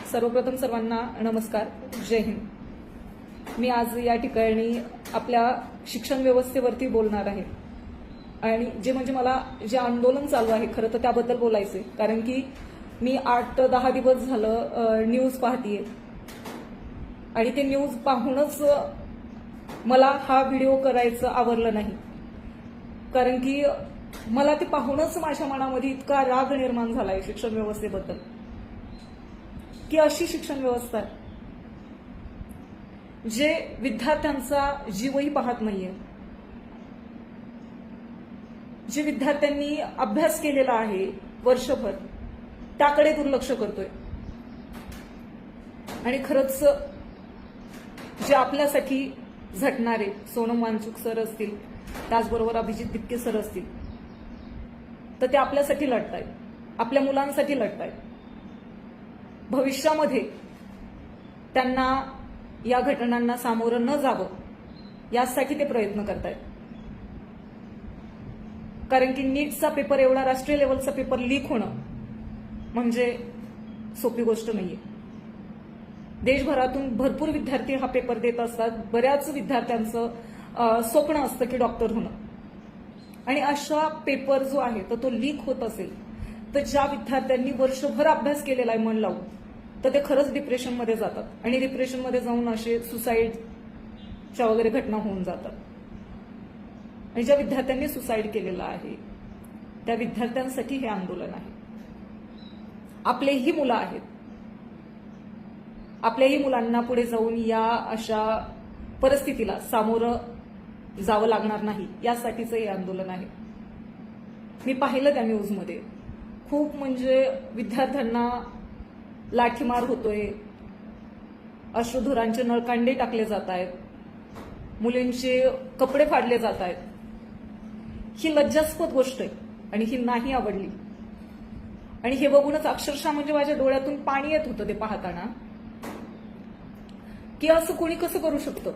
सर्वप्रथम सर्वांना नमस्कार. जय हिंद. मी आज या ठिकाणी आपल्या शिक्षण व्यवस्थेवरती बोलणार आहे आणि म्हणजे मला जे आंदोलन चालू आहे खरं तर त्याबद्दल बोलायचे, कारण की मी 8 ते 10 दिवस झालं न्यूज पाहतीये आणि ते न्यूज पाहूनच मला हा व्हिडिओ करायचं आवरलं नाही, कारण की मला ते पाहूनच माझ्या मनामध्ये इतका राग निर्माण झालाय शिक्षण व्यवस्थेबद्दल की अशी शिक्षण व्यवस्था जे विद्यार्थ्यांचा जीवही पाहत नाहीये, जे विद्यार्थ्यांनी अभ्यास केलेला आहे वर्षभर त्याकडे दुर्लक्ष करतोय आणि खरंच जे आपल्यासाठी झटणारे सोनम वांचूक सर असतील, त्याचबरोबर अभिजित दिपके सर असतील, तर ते आपल्यासाठी लढतायत, आपल्या मुलांसाठी लढतायत. भविष्यामध्ये त्यांना या घटनांना सामोरं न जावं यासाठी ते प्रयत्न करतायत, कारण की नीटचा पेपर, एवढा राष्ट्रीय लेवलचा पेपर लीक होणं म्हणजे सोपी गोष्ट नाहीये. देशभरातून भरपूर विद्यार्थी हा पेपर देत असतात. बऱ्याच विद्यार्थ्यांचं स्वप्न असतं की डॉक्टर होणं, आणि अशा पेपर जो आहे तर तो लीक होत असेल तर ज्या विद्यार्थ्यांनी वर्षभर अभ्यास केलेला आहे मन लावून, तर ते खरंच डिप्रेशनमध्ये जातात आणि डिप्रेशनमध्ये जाऊन असे सुसाईडच्या वगैरे घटना होऊन जातात. आणि ज्या विद्यार्थ्यांनी सुसाईड केलेलं आहे त्या विद्यार्थ्यांसाठी हे आंदोलन आहे. आपलेही मुलं आहेत, आपल्याही मुलांना पुढे जाऊन या अशा परिस्थितीला सामोरं जावं लागणार नाही यासाठीचं हे आंदोलन आहे. मी पाहिलं त्या न्यूजमध्ये खूप विद्यार्थ्यांना लाठीमार होतोय, अश्रुधुरांचे नळकांडे टाकले जात आहेत, मुलींचे कपडे फाडले जात आहेत. ही लज्जास्पद गोष्ट आहे आणि ही नाही आवडली. आणि हे बघूनच अक्षरशः माझ्या डोळ्यातून पाणी येत होतं ते पाहताना, की असं कोणी कसं करू शकतं.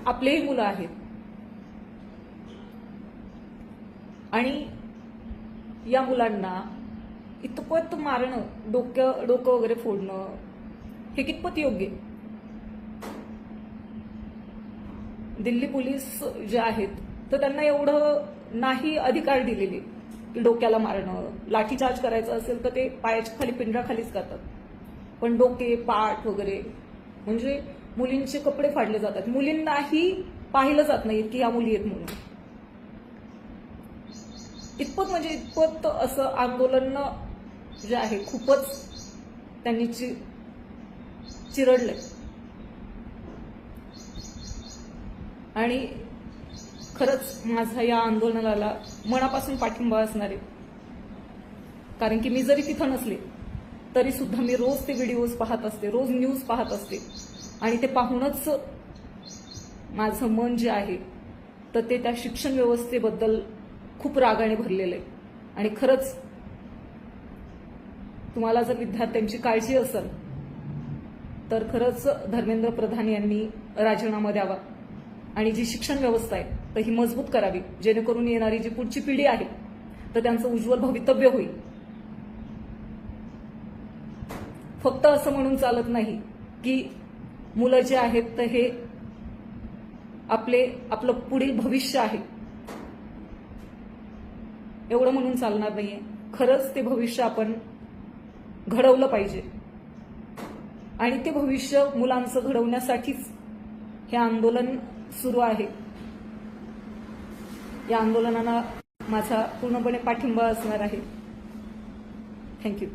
आपलेही मुलं आहेत आणि या मुलांना इतपत मारणं, डोकं वगैरे फोडणं हे कितपत योग्य. दिल्ली पोलीस जे आहेत तर त्यांना एवढं नाही अधिकार दिलेले की डोक्याला मारणं, लाठीचार्ज करायचं असेल तर ते पायाच्या खाली, पिंजराखालीच करतात. पण डोके, पाठ वगैरे मुलींचे कपडे फाडले जातात. मुलींनाही पाहिलं जात नाही की या मुली आहेत म्हणून. इतपत असं आंदोलन जे आहे खूपच त्यांनी चिरडलंय. आणि खरंच माझा या आंदोलनाला मनापासून पाठिंबा असणार आहे, कारण की मी जरी तिथं नसले तरी सुद्धा मी रोज ते व्हिडिओज पाहत असते, रोज न्यूज पाहत असते आणि ते पाहूनच माझं मन जे आहे तर ते त्या शिक्षण व्यवस्थेबद्दल खूप रागाने भरलेलं आहे. आणि खरंच तुम्हाला जर विद्यार्थ्यांची काळजी असेल तर खरंच धर्मेंद्र प्रधान यांनी राजीनामा द्यावा आणि जी शिक्षण व्यवस्था आहे तर ही मजबूत करावी, जेणेकरून येणारी जी पुढची पिढी आहे तर त्यांचं उज्ज्वल भवितव्य होईल. फक्त असं म्हणून चालत नाही की मुलं जे आहेत तर हे आपलं पुढील भविष्य आहे, एवढं म्हणून चालणार नाहीये. खरंच ते भविष्य आपण घडवलं पाहिजे आणि ते भविष्य मुलांचं घडवण्यासाठीच हे आंदोलन सुरू आहे. या आंदोलनाला माझा पूर्णपणे पाठिंबा असणार आहे. थँक्यू.